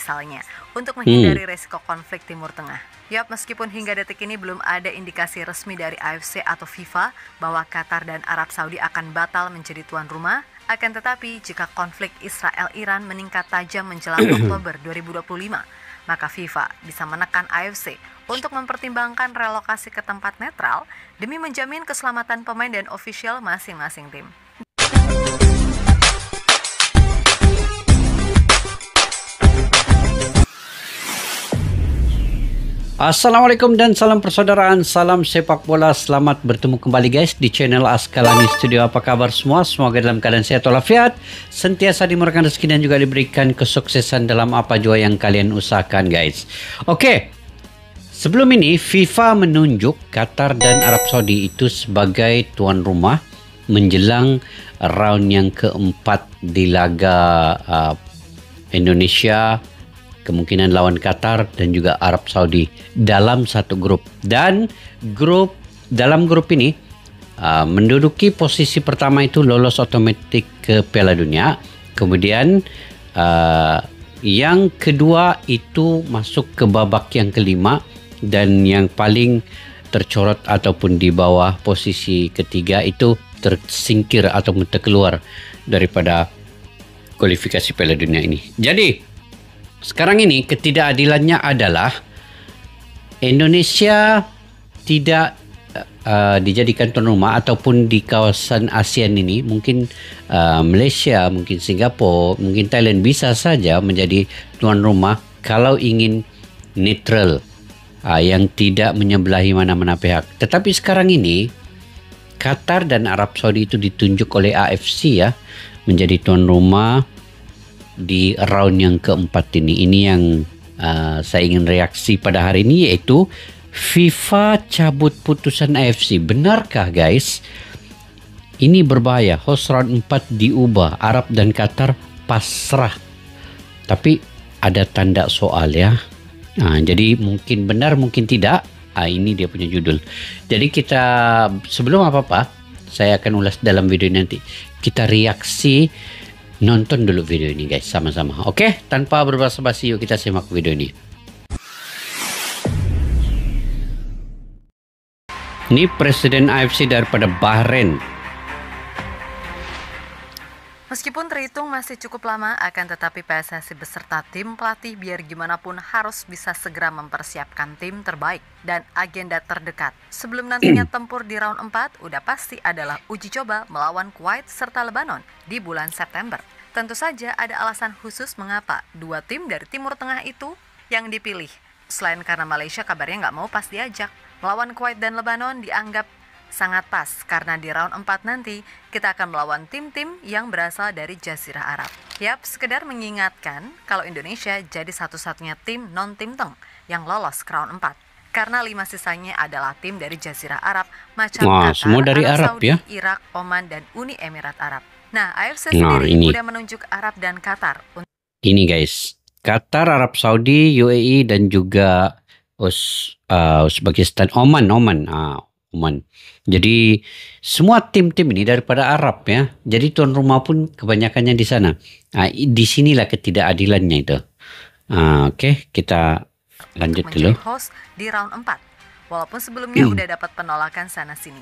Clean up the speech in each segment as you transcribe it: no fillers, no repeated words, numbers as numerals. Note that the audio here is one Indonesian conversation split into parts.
misalnya, untuk menghindari resiko konflik Timur Tengah. Yap, meskipun hingga detik ini belum ada indikasi resmi dari AFC atau FIFA bahwa Qatar dan Arab Saudi akan batal menjadi tuan rumah, akan tetapi jika konflik Israel-Iran meningkat tajam menjelang Oktober 2025, maka FIFA bisa menekan AFC untuk mempertimbangkan relokasi ke tempat netral demi menjamin keselamatan pemain dan ofisial masing-masing tim. Assalamualaikum dan salam persaudaraan, salam sepak bola. Selamat bertemu kembali guys di channel Askalani Studio. Apa kabar semua? Semoga dalam keadaan sehat walafiat, sentiasa dimurahkan rezeki dan juga diberikan kesuksesan dalam apa jua yang kalian usahakan guys. Oke, sebelum ini FIFA menunjuk Qatar dan Arab Saudi itu sebagai tuan rumah menjelang round yang keempat di laga Indonesia kemungkinan lawan Qatar dan juga Arab Saudi dalam satu grup. Dan dalam grup ini menduduki posisi pertama itu lolos otomatis ke Piala Dunia. Kemudian yang kedua itu masuk ke babak yang kelima, dan yang paling tercorot ataupun di bawah posisi ketiga itu tersingkir atau terkeluar daripada kualifikasi Piala Dunia ini. Jadi sekarang ini ketidakadilannya adalah Indonesia tidak dijadikan tuan rumah, ataupun di kawasan ASEAN ini mungkin Malaysia, mungkin Singapura, mungkin Thailand bisa saja menjadi tuan rumah kalau ingin netral yang tidak menyebelahi mana-mana pihak. Tetapi sekarang ini Qatar dan Arab Saudi itu ditunjuk oleh AFC ya menjadi tuan rumah di round yang keempat ini. Ini yang saya ingin reaksi pada hari ini, yaitu FIFA cabut putusan AFC. Benarkah guys? Ini berbahaya. Host round 4 diubah. Arab dan Qatar pasrah. Tapi ada tanda soal ya. Jadi mungkin benar, mungkin tidak. Ini dia punya judul. Jadi kita sebelum apa-apa, saya akan ulas dalam video nanti. Kita reaksi. Nonton dulu video ini guys sama-sama. Oke, tanpa berbasa-basi yuk kita simak video ini. Ini Presiden AFC daripada Bahrain. Meskipun terhitung masih cukup lama, akan tetapi PSSI beserta tim pelatih biar gimana pun harus bisa segera mempersiapkan tim terbaik dan agenda terdekat. Sebelum nantinya tempur di round 4, udah pasti adalah uji coba melawan Kuwait serta Lebanon di bulan September. Tentu saja ada alasan khusus mengapa dua tim dari Timur Tengah itu yang dipilih. Selain karena Malaysia kabarnya nggak mau pas diajak. Melawan Kuwait dan Lebanon dianggap sangat pas karena di round 4 nanti kita akan melawan tim-tim yang berasal dari Jazirah Arab. Yap, sekedar mengingatkan kalau Indonesia jadi satu-satunya tim non-Timteng yang lolos ke round 4. Karena 5 sisanya adalah tim dari Jazirah Arab macam Qatar, semua dari Arab, Saudi, ya? Irak, Oman, dan Uni Emirat Arab. Nah, AFC sendiri udah menunjuk Arab dan Qatar. Ini guys, Qatar, Arab Saudi, UAE, dan juga Uzbekistan, Oman. Jadi semua tim-tim ini daripada Arab ya. Jadi tuan rumah pun kebanyakannya di sana. Di sinilah ketidakadilannya itu. Oke, kita lanjut dulu. Host di round 4. Walaupun sebelumnya udah dapat penolakan sana sini.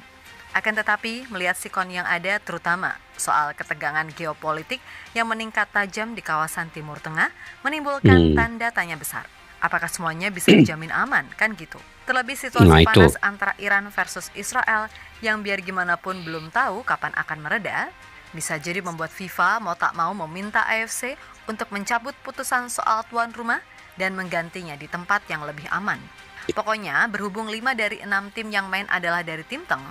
Akan tetapi melihat sikon yang ada, terutama soal ketegangan geopolitik yang meningkat tajam di kawasan Timur Tengah, menimbulkan tanda tanya besar. Apakah semuanya bisa dijamin aman, kan gitu? Terlebih situasi panas antara Iran versus Israel yang biar gimana pun belum tahu kapan akan mereda, bisa jadi membuat FIFA mau tak mau meminta AFC untuk mencabut putusan soal tuan rumah dan menggantinya di tempat yang lebih aman. Pokoknya berhubung 5 dari 6 tim yang main adalah dari Timteng,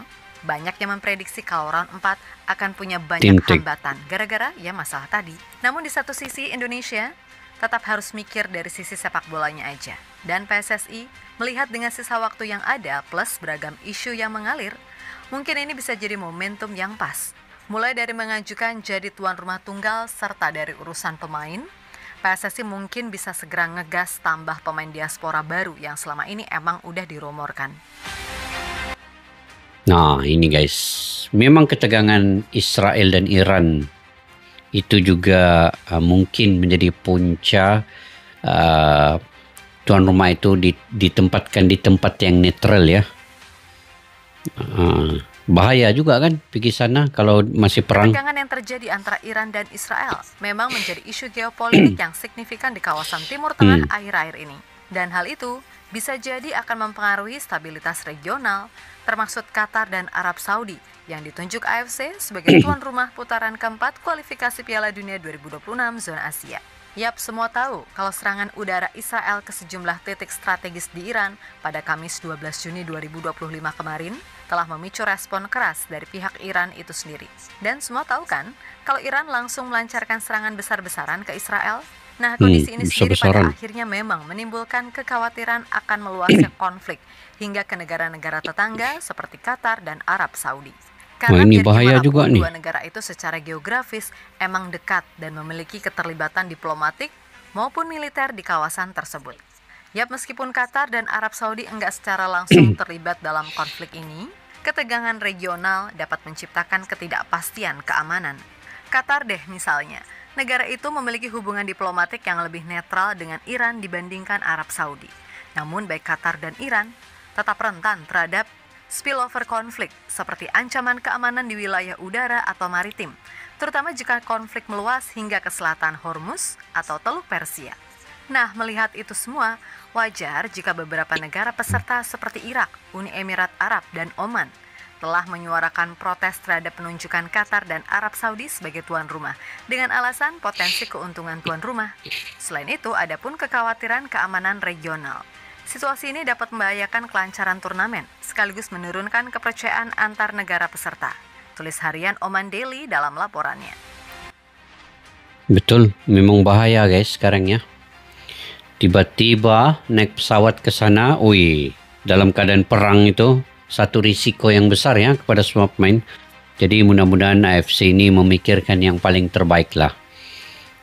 banyak yang memprediksi kalau round 4 akan punya banyak hambatan gara-gara ya masalah tadi. Namun di satu sisi Indonesia tetap harus mikir dari sisi sepak bolanya aja. Dan PSSI melihat dengan sisa waktu yang ada plus beragam isu yang mengalir, mungkin ini bisa jadi momentum yang pas. Mulai dari mengajukan jadi tuan rumah tunggal serta dari urusan pemain, PSSI mungkin bisa segera ngegas tambah pemain diaspora baru yang selama ini emang udah dirumorkan. Nah ini guys, memang ketegangan Israel dan Iran itu juga mungkin menjadi punca tuan rumah itu ditempatkan di tempat yang netral ya. Bahaya juga kan pergi sana kalau masih perang. Ketegangan yang terjadi antara Iran dan Israel memang menjadi isu geopolitik yang signifikan di kawasan Timur Tengah akhir-akhir ini. Dan hal itu bisa jadi akan mempengaruhi stabilitas regional, termasuk Qatar dan Arab Saudi yang ditunjuk AFC sebagai tuan rumah putaran keempat kualifikasi Piala Dunia 2026 zona Asia. Yap, semua tahu kalau serangan udara Israel ke sejumlah titik strategis di Iran pada Kamis 12 Juni 2025 kemarin telah memicu respon keras dari pihak Iran itu sendiri. Dan semua tahu kan, kalau Iran langsung melancarkan serangan besar-besaran ke Israel, nah kondisi ini sendiri pada akhirnya memang menimbulkan kekhawatiran akan meluasnya konflik hingga ke negara-negara tetangga seperti Qatar dan Arab Saudi. Karena ini bahaya juga nih. Dua negara itu secara geografis emang dekat dan memiliki keterlibatan diplomatik maupun militer di kawasan tersebut. Yap, meskipun Qatar dan Arab Saudi enggak secara langsung terlibat dalam konflik ini, ketegangan regional dapat menciptakan ketidakpastian keamanan. Qatar deh misalnya, negara itu memiliki hubungan diplomatik yang lebih netral dengan Iran dibandingkan Arab Saudi. Namun baik Qatar dan Iran tetap rentan terhadap spillover konflik seperti ancaman keamanan di wilayah udara atau maritim, terutama jika konflik meluas hingga ke selatan Hormuz atau Teluk Persia. Nah, melihat itu semua, wajar jika beberapa negara peserta seperti Irak, Uni Emirat Arab, dan Oman telah menyuarakan protes terhadap penunjukan Qatar dan Arab Saudi sebagai tuan rumah dengan alasan potensi keuntungan tuan rumah. Selain itu, ada pun kekhawatiran keamanan regional. Situasi ini dapat membahayakan kelancaran turnamen, sekaligus menurunkan kepercayaan antar negara peserta. Tulis harian Oman Daily dalam laporannya. Betul, memang bahaya guys sekarang ya. Tiba-tiba naik pesawat ke sana, dalam keadaan perang itu, satu risiko yang besar ya kepada semua pemain. Jadi mudah-mudahan AFC ini memikirkan yang paling terbaik lah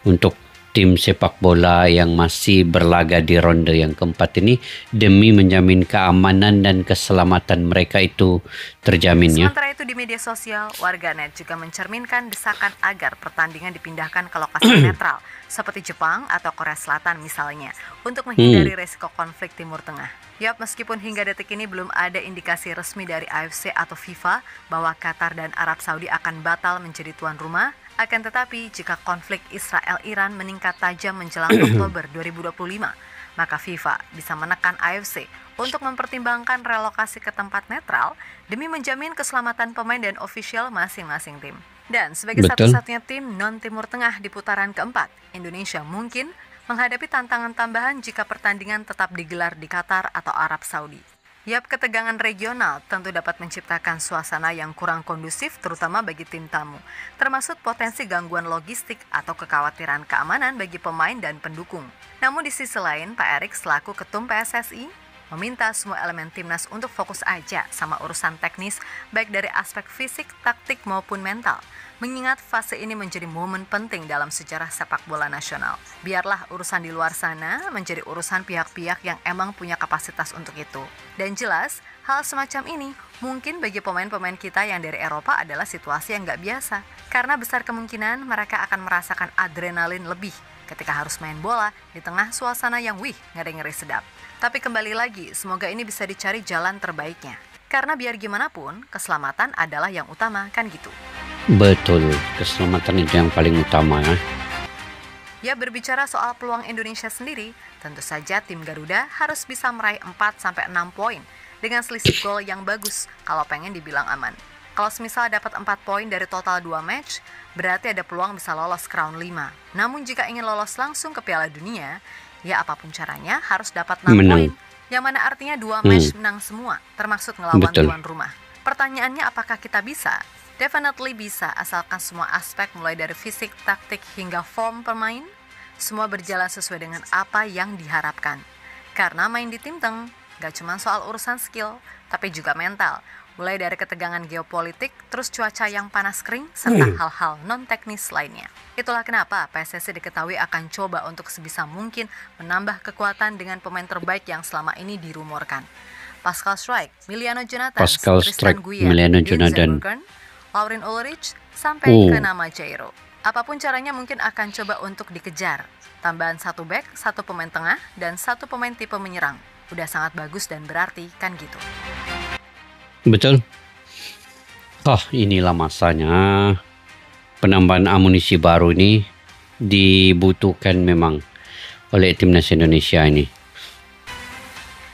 untuk tim sepak bola yang masih berlaga di ronde yang keempat ini demi menjamin keamanan dan keselamatan mereka itu terjamin ya. Sementara itu di media sosial, warganet juga mencerminkan desakan agar pertandingan dipindahkan ke lokasi netral seperti Jepang atau Korea Selatan misalnya untuk menghindari resiko konflik Timur Tengah. Yap, meskipun hingga detik ini belum ada indikasi resmi dari AFC atau FIFA bahwa Qatar dan Arab Saudi akan batal menjadi tuan rumah, akan tetapi jika konflik Israel-Iran meningkat tajam menjelang Oktober 2025, maka FIFA bisa menekan AFC untuk mempertimbangkan relokasi ke tempat netral demi menjamin keselamatan pemain dan ofisial masing-masing tim. Dan sebagai satu-satunya tim non-Timur Tengah di putaran keempat, Indonesia mungkin menghadapi tantangan tambahan jika pertandingan tetap digelar di Qatar atau Arab Saudi. Yap, ketegangan regional tentu dapat menciptakan suasana yang kurang kondusif terutama bagi tim tamu, termasuk potensi gangguan logistik atau kekhawatiran keamanan bagi pemain dan pendukung. Namun di sisi lain, Pak Erik selaku Ketum PSSI meminta semua elemen timnas untuk fokus aja sama urusan teknis baik dari aspek fisik, taktik maupun mental. Mengingat fase ini menjadi momen penting dalam sejarah sepak bola nasional. Biarlah urusan di luar sana menjadi urusan pihak-pihak yang emang punya kapasitas untuk itu. Dan jelas, hal semacam ini mungkin bagi pemain-pemain kita yang dari Eropa adalah situasi yang nggak biasa. Karena besar kemungkinan mereka akan merasakan adrenalin lebih ketika harus main bola di tengah suasana yang ngeri-ngeri sedap. Tapi kembali lagi, semoga ini bisa dicari jalan terbaiknya. Karena biar gimana pun, keselamatan adalah yang utama, kan gitu. Betul, keselamatan itu yang paling utama ya. Ya, berbicara soal peluang Indonesia sendiri, tentu saja tim Garuda harus bisa meraih 4-6 poin dengan selisih gol yang bagus kalau pengen dibilang aman. Kalau semisal dapat 4 poin dari total 2 match, berarti ada peluang bisa lolos ke round 5. Namun jika ingin lolos langsung ke Piala Dunia, ya apapun caranya harus dapat 6 poin, yang mana artinya 2 match menang semua, termasuk ngelawan tuan rumah. Pertanyaannya apakah kita bisa? Definitely bisa, asalkan semua aspek mulai dari fisik, taktik, hingga form pemain, semua berjalan sesuai dengan apa yang diharapkan. Karena main di tim Teng, gak cuma soal urusan skill, tapi juga mental. Mulai dari ketegangan geopolitik, terus cuaca yang panas kering, serta hal-hal non-teknis lainnya. Itulah kenapa PSSI diketahui akan coba untuk sebisa mungkin menambah kekuatan dengan pemain terbaik yang selama ini dirumorkan. Pascal Struijk, Miliano Jonathan, Tristan Guier, Lauren Ulrich, sampai ke nama Jairo. Apapun caranya mungkin akan coba untuk dikejar. Tambahan 1 back, 1 pemain tengah, dan 1 pemain tipe menyerang. Udah sangat bagus dan berarti kan gitu. Betul. Inilah masanya. Penambahan amunisi baru ini dibutuhkan memang oleh timnas Indonesia ini.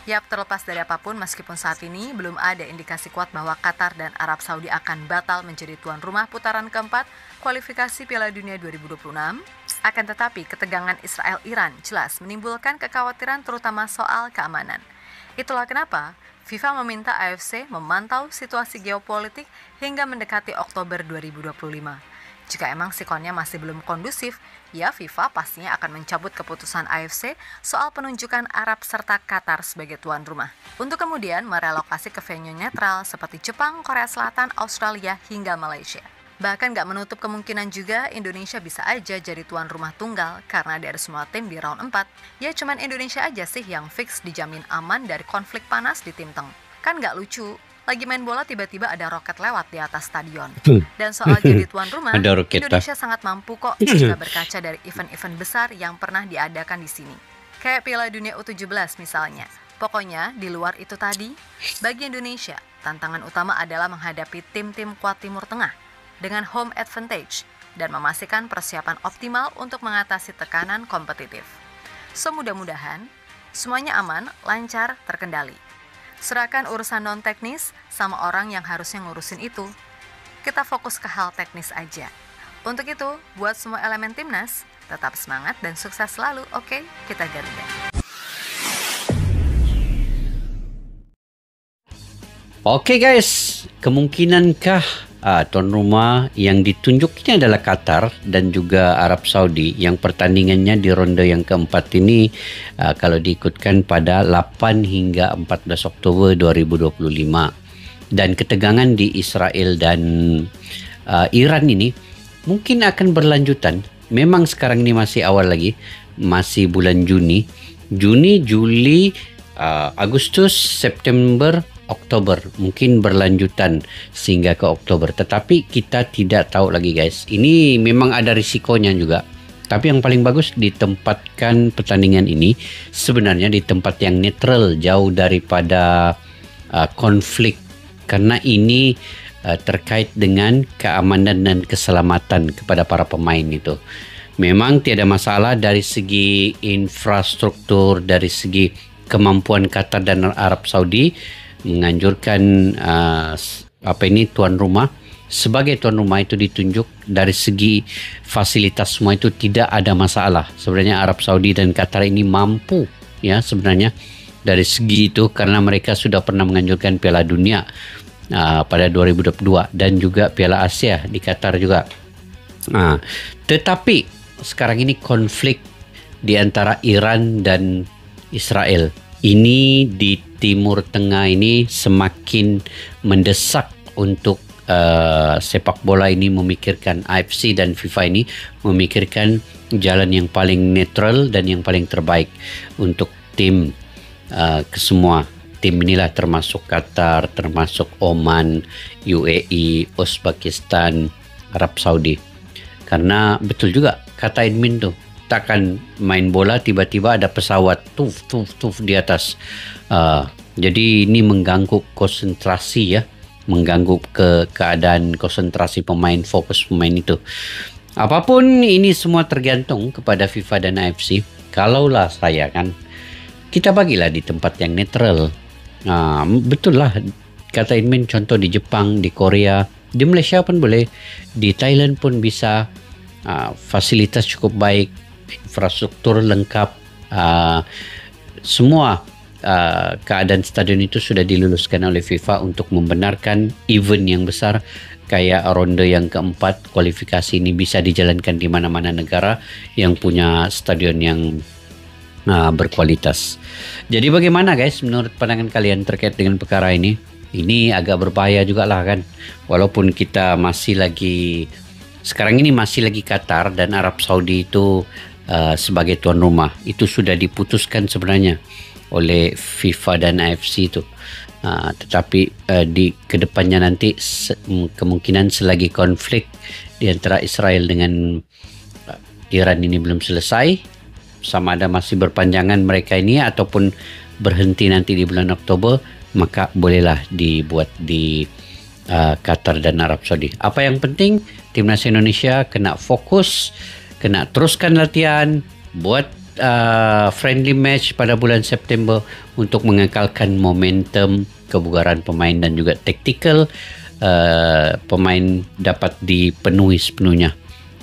Yap, terlepas dari apapun, meskipun saat ini belum ada indikasi kuat bahwa Qatar dan Arab Saudi akan batal menjadi tuan rumah putaran keempat kualifikasi Piala Dunia 2026, akan tetapi ketegangan Israel-Iran jelas menimbulkan kekhawatiran terutama soal keamanan. Itulah kenapa FIFA meminta AFC memantau situasi geopolitik hingga mendekati Oktober 2025. Jika emang sikonnya masih belum kondusif, ya FIFA pastinya akan mencabut keputusan AFC soal penunjukan Arab serta Qatar sebagai tuan rumah. Untuk kemudian merelokasi ke venue netral seperti Jepang, Korea Selatan, Australia, hingga Malaysia. Bahkan gak menutup kemungkinan juga Indonesia bisa aja jadi tuan rumah tunggal karena dari semua tim di round 4, ya cuman Indonesia aja sih yang fix dijamin aman dari konflik panas di tim teng. Kan gak lucu? Lagi main bola tiba-tiba ada roket lewat di atas stadion. Dan soal jadi tuan rumah, Indonesia sangat mampu kok jika berkaca dari event-event besar yang pernah diadakan di sini. Kayak Piala Dunia U17 misalnya. Pokoknya di luar itu tadi, bagi Indonesia, tantangan utama adalah menghadapi tim-tim kuat Timur Tengah dengan home advantage dan memastikan persiapan optimal untuk mengatasi tekanan kompetitif. So mudah-mudahan, semuanya aman, lancar, terkendali. Serahkan urusan non-teknis sama orang yang harusnya ngurusin itu. Kita fokus ke hal teknis aja. Untuk itu, buat semua elemen timnas, tetap semangat dan sukses selalu, oke? Kita Garuda. Oke guys, kemungkinankah tuan rumah yang ditunjuk ini adalah Qatar dan juga Arab Saudi yang pertandingannya di ronde yang keempat ini kalau diikutkan pada 8 hingga 14 Oktober 2025 dan ketegangan di Israel dan Iran ini mungkin akan berlanjutan. Memang sekarang ini masih awal lagi, masih bulan Juni, Juli, Agustus, September, Oktober, mungkin berlanjutan sehingga ke Oktober. Tetapi kita tidak tahu lagi guys. Ini memang ada risikonya juga. Tapi yang paling bagus ditempatkan pertandingan ini sebenarnya di tempat yang netral, jauh daripada konflik. Karena ini terkait dengan keamanan dan keselamatan kepada para pemain itu. Memang tiada masalah dari segi infrastruktur, dari segi kemampuan Qatar dan Arab Saudi menganjurkan tuan rumah sebagai tuan rumah itu ditunjuk. Dari segi fasilitas semua itu tidak ada masalah. Sebenarnya Arab Saudi dan Qatar ini mampu ya sebenarnya dari segi itu karena mereka sudah pernah menganjurkan Piala Dunia pada 2022 dan juga Piala Asia di Qatar juga. Tetapi sekarang ini konflik di antara Iran dan Israel ini di Timur Tengah ini semakin mendesak untuk sepak bola ini memikirkan, AFC dan FIFA ini memikirkan jalan yang paling netral dan yang paling terbaik untuk tim kesemua. Tim inilah termasuk Qatar, termasuk Oman, UAE, Uzbekistan, Arab Saudi. Karena betul juga kata admin tuh, takkan main bola tiba-tiba ada pesawat tuf di atas. Jadi ini mengganggu konsentrasi ya, mengganggu keadaan konsentrasi pemain, fokus pemain itu. Apapun ini semua tergantung kepada FIFA dan AFC. Kalaulah saya kan, kita bagilah di tempat yang netral. Betul lah kata admin, contoh di Jepang, di Korea, di Malaysia pun boleh, di Thailand pun bisa. Fasilitas cukup baik, infrastruktur lengkap, semua keadaan stadion itu sudah diluluskan oleh FIFA untuk membenarkan event yang besar kayak ronde yang keempat kualifikasi ini bisa dijalankan di mana-mana negara yang punya stadion yang berkualitas. Jadi bagaimana guys menurut pandangan kalian terkait dengan perkara ini? Ini agak berbahaya juga lah kan, walaupun kita masih lagi sekarang ini masih lagi Qatar dan Arab Saudi itu sebagai tuan rumah. Itu sudah diputuskan sebenarnya oleh FIFA dan AFC itu. Tetapi di kedepannya nanti kemungkinan selagi konflik di antara Israel dengan Iran ini belum selesai, sama ada masih berpanjangan mereka ini ataupun berhenti nanti di bulan Oktober, maka bolehlah dibuat di Qatar dan Arab Saudi. Apa yang penting, timnas Indonesia kena fokus, kena teruskan latihan, buat friendly match pada bulan September untuk mengekalkan momentum kebugaran pemain dan juga taktikal pemain dapat dipenuhi sepenuhnya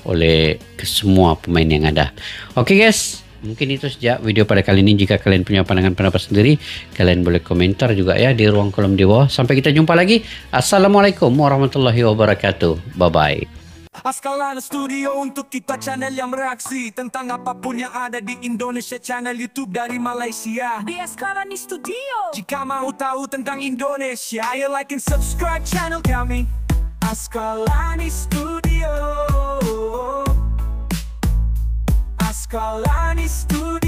oleh semua pemain yang ada. Okey guys, mungkin itu saja video pada kali ini. Jika kalian punya pandangan pendapat sendiri, kalian boleh komentar juga ya di ruang kolom di bawah. Sampai kita jumpa lagi. Assalamualaikum warahmatullahi wabarakatuh. Bye bye. Askalana Studio untuk kita channel yang bereaksi tentang apapun yang ada di Indonesia, channel YouTube dari Malaysia di Askalani Studio. Jika mau tahu tentang Indonesia, ayo like and subscribe channel kami Askalani Studio. Askalani Studio.